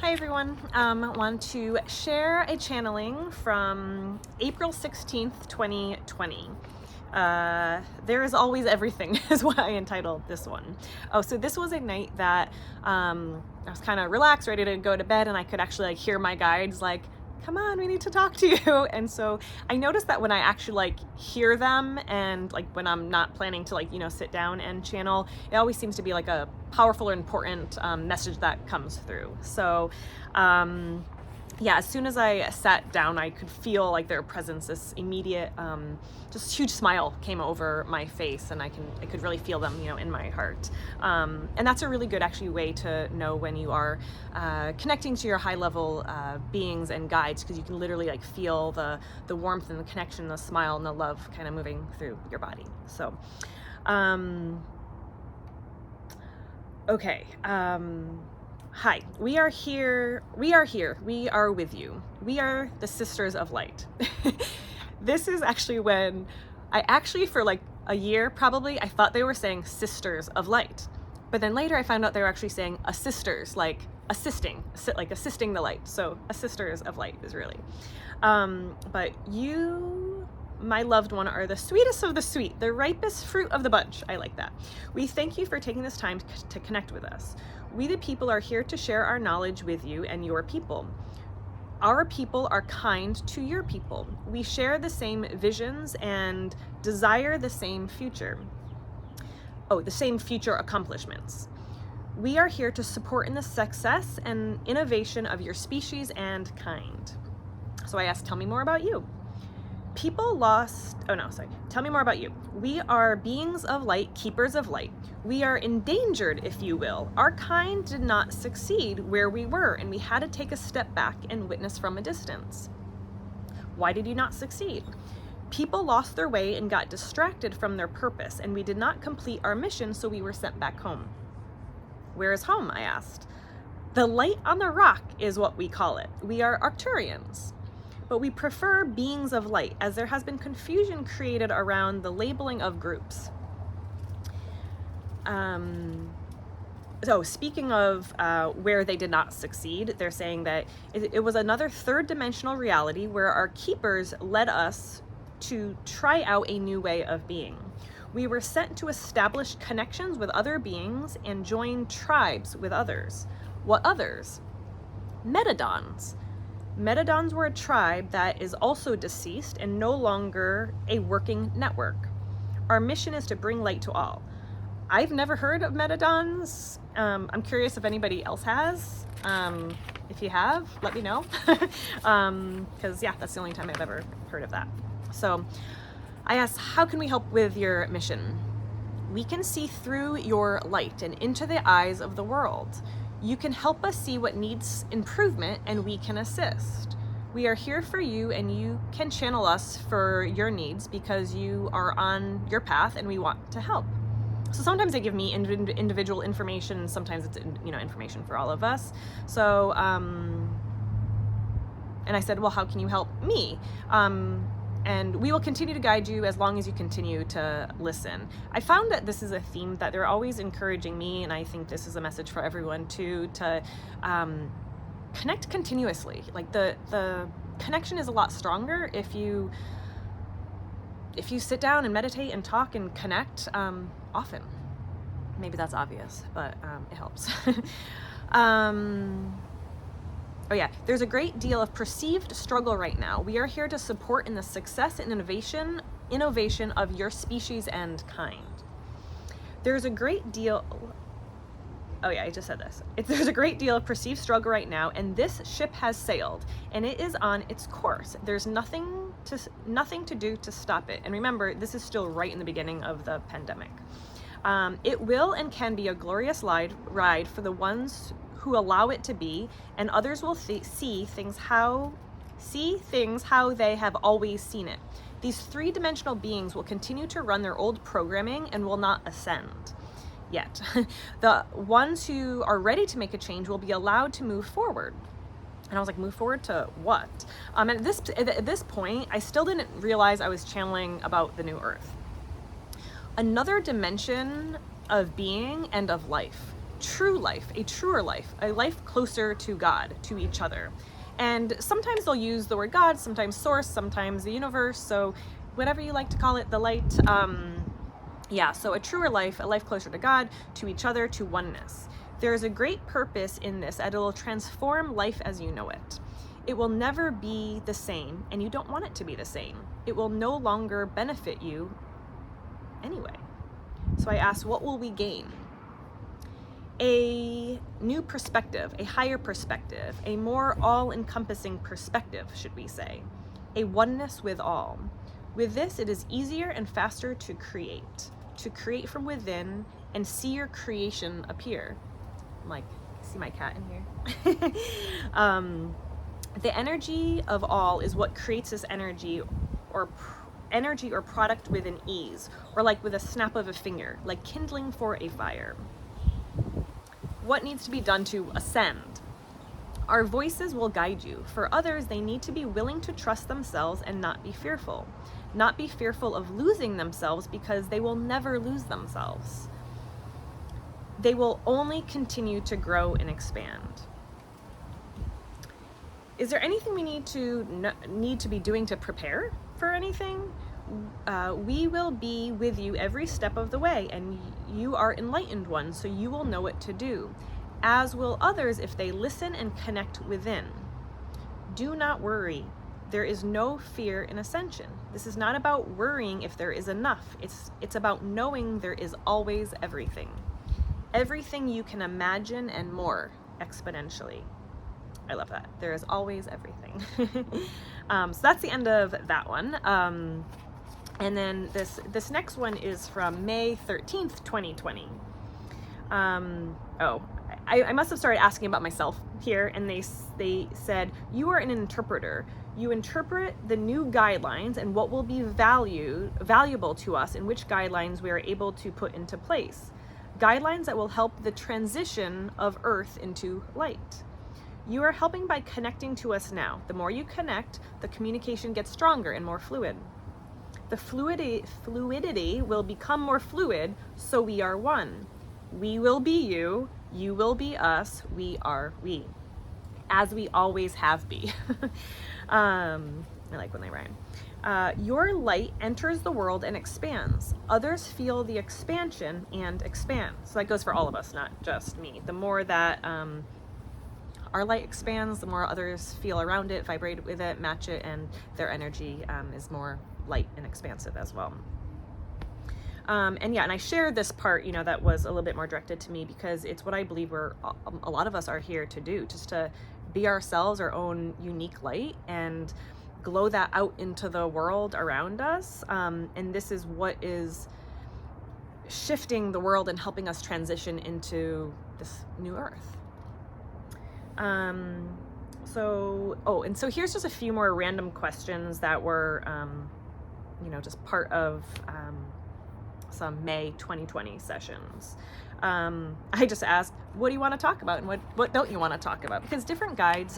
Hi everyone, want to share a channeling from April 16th, 2020. There is always everything is what I entitled this one. Oh, so this was a night that I was kind of relaxed, ready to go to bed, and I could actually hear my guides come on, we need to talk to you. And so I noticed that when I actually hear them and when I'm not planning to sit down and channel, it always seems to be a powerful or important message that comes through. So yeah, as soon as I sat down, I could feel their presence, this immediate, just huge smile came over my face, and I could really feel them, in my heart. And that's a really good actually way to know when you are connecting to your high level beings and guides, because you can literally feel the warmth and the connection, the smile and the love kind of moving through your body. So, okay. Hi, we are here, we are with you. We are the Sisters of Light. This is actually when for a year probably, I thought they were saying Sisters of Light. But then later I found out they were actually saying assisters, assisting the light. So a Sisters of Light is really. But you, my loved one, are the sweetest of the sweet, the ripest fruit of the bunch. I like that. We thank you for taking this time to connect with us. We the people are here to share our knowledge with you and your people. Our people are kind to your people. We share the same visions and desire the same future. Oh, the same future accomplishments. We are here to support in the success and innovation of your species and kind. So I asked, tell me more about you. Tell me more about you. We are beings of light, keepers of light. We are endangered, if you will. Our kind did not succeed where we were, and we had to take a step back and witness from a distance. Why did you not succeed? People lost their way and got distracted from their purpose, and we did not complete our mission, so we were sent back home. Where is home? I asked. The light on the rock is what we call it. We are Arcturians. But we prefer beings of light, as there has been confusion created around the labeling of groups. So speaking of where they did not succeed, they're saying that it was another third dimensional reality where our keepers led us to try out a new way of being. We were sent to establish connections with other beings and join tribes with others. What others? Metadons. Metadons were a tribe that is also deceased and no longer a working network. Our mission is to bring light to all. I've never heard of Metadons. I'm curious if anybody else has. If you have, let me know. Because yeah, that's the only time I've ever heard of that. So I asked, how can we help with your mission? We can see through your light and into the eyes of the world. You can help us see what needs improvement, and we can assist. We are here for you, and you can channel us for your needs because you are on your path and we want to help. So sometimes they give me individual information, sometimes it's information for all of us. So and I said, well, how can you help me? And we will continue to guide you as long as you continue to listen. I found that this is a theme that they're always encouraging me, and I think this is a message for everyone too, to connect continuously. The connection is a lot stronger if you sit down and meditate and talk and connect often. Maybe that's obvious, but it helps. Oh yeah, there's a great deal of perceived struggle right now. We are here to support in the success and innovation of your species and kind. There's a great deal, oh yeah, I just said this. There's a great deal of perceived struggle right now, and this ship has sailed, and it is on its course. There's nothing to do to stop it. And remember, this is still right in the beginning of the pandemic. It will and can be a glorious ride for the ones who allow it to be, and others will see things how they have always seen it. These three-dimensional beings will continue to run their old programming and will not ascend yet. The ones who are ready to make a change will be allowed to move forward. And I was like, move forward to what? And at this point, I still didn't realize I was channeling about the new earth. Another dimension of being and of life. true life, a truer life, a life closer to God, to each other. And sometimes they'll use the word God, sometimes source, sometimes the universe. So whatever you like to call it, the light. Yeah, so a truer life, a life closer to God, to each other, to oneness. There is a great purpose in this, and it will transform life as you know it. It will never be the same, and you don't want it to be the same. It will no longer benefit you anyway. So I asked, what will we gain? A new perspective, a higher perspective, a more all-encompassing perspective, should we say. A oneness with all. With this, it is easier and faster to create from within and see your creation appear. I'm like, see my cat in here? The energy of all is what creates this energy or product with an ease, or like with a snap of a finger, like kindling for a fire. What needs to be done to ascend? Our voices will guide you. For others, they need to be willing to trust themselves and not be fearful. Not be fearful of losing themselves, because they will never lose themselves. They will only continue to grow and expand. Is there anything we need to be doing to prepare for anything? We will be with you every step of the way, and you are enlightened ones, so you will know what to do, as will others if they listen and connect within. Do not worry. There is no fear in ascension. This is not about worrying if there is enough. It's about knowing there is always everything. Everything you can imagine and more, exponentially. I love that. There is always everything. So that's the end of that one. And then this next one is from May 13th, 2020. I must have started asking about myself here, and they said, you are an interpreter. You interpret the new guidelines and what will be valuable to us, and which guidelines we are able to put into place. Guidelines that will help the transition of Earth into light. You are helping by connecting to us now. The more you connect, the communication gets stronger and more fluid. The fluidity will become more fluid, so we are one. We will be you, you will be us, we are we. As we always have been. I like when they rhyme. Your light enters the world and expands. Others feel the expansion and expand. So that goes for all of us, not just me. The more that our light expands, the more others feel around it, vibrate with it, match it, and their energy is more light and expansive as well. And I shared this part, that was a little bit more directed to me, because it's what I believe a lot of us are here to do, just to be ourselves, our own unique light, and glow that out into the world around us. And this is what is shifting the world and helping us transition into this new earth. So here's just a few more random questions that were, just part of some May 2020 sessions. I just asked, what do you want to talk about, and what don't you want to talk about? Because different guides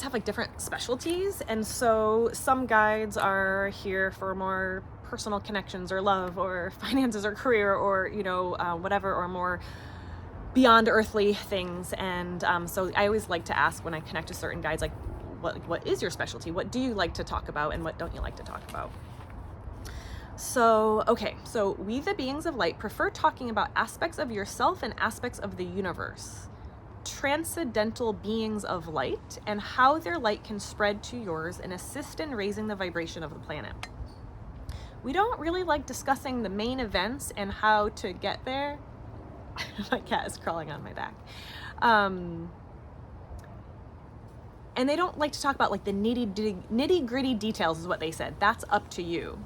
have like different specialties, and so some guides are here for more personal connections or love or finances or career or whatever, or more beyond earthly things. And so I always like to ask when I connect to certain guides, like, what is your specialty? What do you like to talk about, and what don't you like to talk about? So we, the beings of light, prefer talking about aspects of yourself and aspects of the universe, transcendental beings of light, and how their light can spread to yours and assist in raising the vibration of the planet. We don't really like discussing the main events and how to get there. My cat is crawling on my back. And they don't like to talk about like the nitty gritty details, is what they said. That's up to you.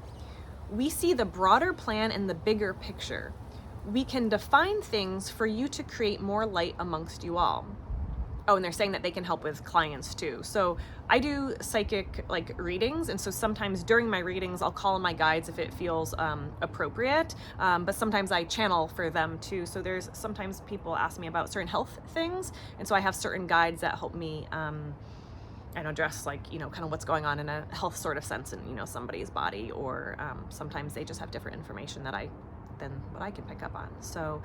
We see the broader plan and the bigger picture. We can define things for you to create more light amongst you all. Oh, and they're saying that they can help with clients too. So I do psychic readings, and so sometimes during my readings I'll call on my guides if it feels appropriate, but sometimes I channel for them too. So there's sometimes people ask me about certain health things, and so I have certain guides that help me address kind of what's going on in a health sort of sense in somebody's body, or sometimes they just have different information that I than what I can pick up on. So,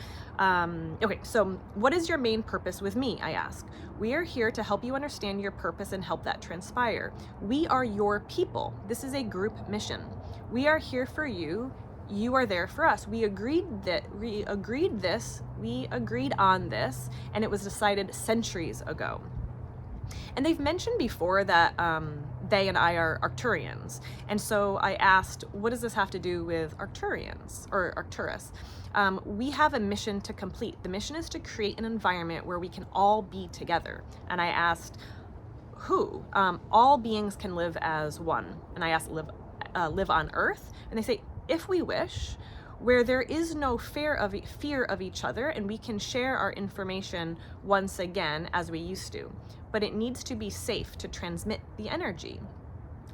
okay, so what is your main purpose with me, I ask. We are here to help you understand your purpose and help that transpire. We are your people. This is a group mission. We are here for you. You are there for us. We agreed on this, and it was decided centuries ago. And they've mentioned before that they and I are Arcturians. And so I asked, what does this have to do with Arcturians or Arcturus? We have a mission to complete. The mission is to create an environment where we can all be together. And I asked, who? All beings can live as one. And I asked, live on Earth? And they say, if we wish, where there is no fear of each other, and we can share our information once again as we used to. But it needs to be safe to transmit the energy.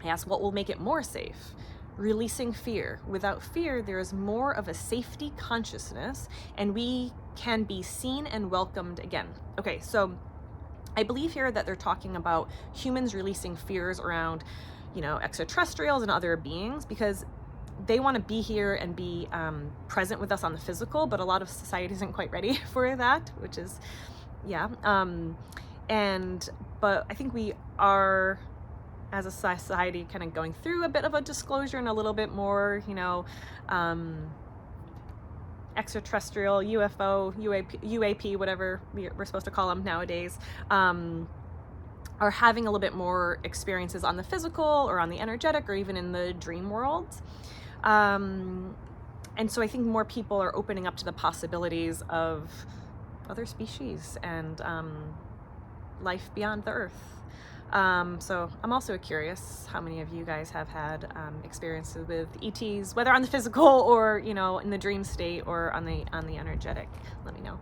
I asked, what will make it more safe? Releasing fear. Without fear, there is more of a safety consciousness, and we can be seen and welcomed again. Okay, so I believe here that they're talking about humans releasing fears around, extraterrestrials and other beings, because they want to be here and be present with us on the physical, but a lot of society isn't quite ready for that, which is, but I think we are, as a society, kind of going through a bit of a disclosure and a little bit more, extraterrestrial, UFO, UAP, whatever we're supposed to call them nowadays, are having a little bit more experiences on the physical or on the energetic or even in the dream worlds. And so I think more people are opening up to the possibilities of other species and life beyond the Earth. So I'm also curious how many of you guys have had experiences with ETs, whether on the physical or in the dream state or on the energetic. Let me know.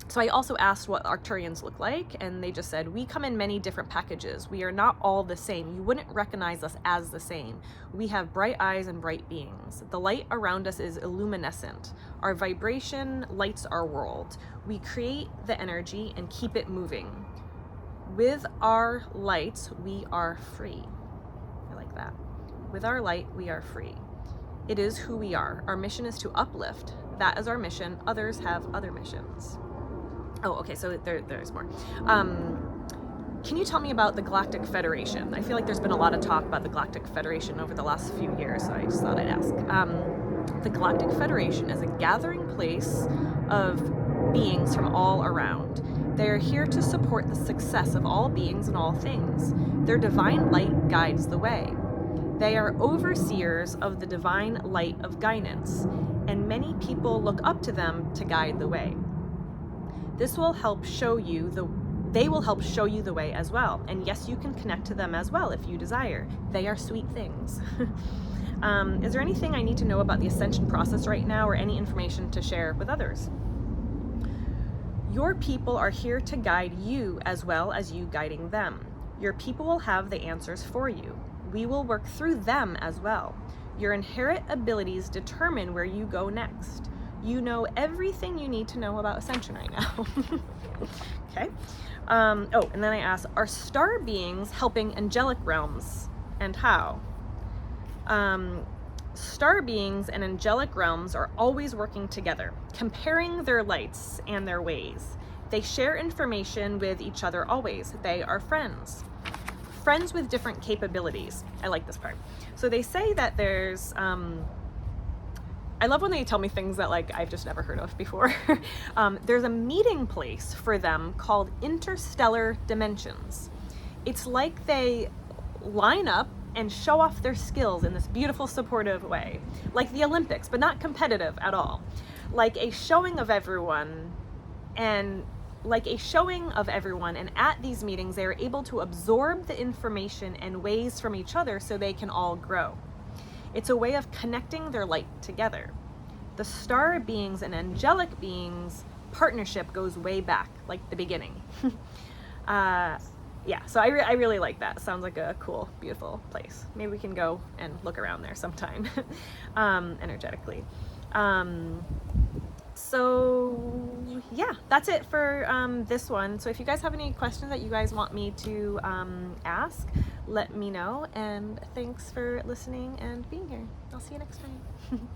So I also asked what Arcturians look like, and they just said, we come in many different packages. We are not all the same. You wouldn't recognize us as the same. We have bright eyes and bright beings. The light around us is illuminescent. Our vibration lights our world. We create the energy and keep it moving. With our lights, we are free. I like that. With our light, we are free. It is who we are. Our mission is to uplift. That is our mission. Others have other missions. Oh, okay, so there's more. Can you tell me about the Galactic Federation? I feel like there's been a lot of talk about the Galactic Federation over the last few years, so I just thought I'd ask. The Galactic Federation is a gathering place of beings from all around. They are here to support the success of all beings and all things. Their divine light guides the way. They are overseers of the divine light of guidance, and many people look up to them to guide the way. They will help show you the way as well. And yes, you can connect to them as well if you desire. They are sweet things. Is there anything I need to know about the ascension process right now, or any information to share with others? Your people are here to guide you as well as you guiding them. Your people will have the answers for you. We will work through them as well. Your inherent abilities determine where you go next. You know everything you need to know about ascension right now. Okay. And then I asked, are star beings helping angelic realms, and how? Star beings and angelic realms are always working together, comparing their lights and their ways. They share information with each other always. They are friends. Friends with different capabilities. I like this part. So they say that there's I love when they tell me things that I've just never heard of before. There's a meeting place for them called interstellar dimensions. It's like they line up and show off their skills in this beautiful, supportive way. Like the Olympics, but not competitive at all. Like a showing of everyone, and at these meetings, they are able to absorb the information and ways from each other so they can all grow. It's a way of connecting their light together. The star beings and angelic beings partnership goes way back, like the beginning. So I really like that. Sounds like a cool, beautiful place. Maybe we can go and look around there sometime, energetically. So yeah, that's it for this one. So if you guys have any questions that you guys want me to ask, let me know. And thanks for listening and being here. I'll see you next time.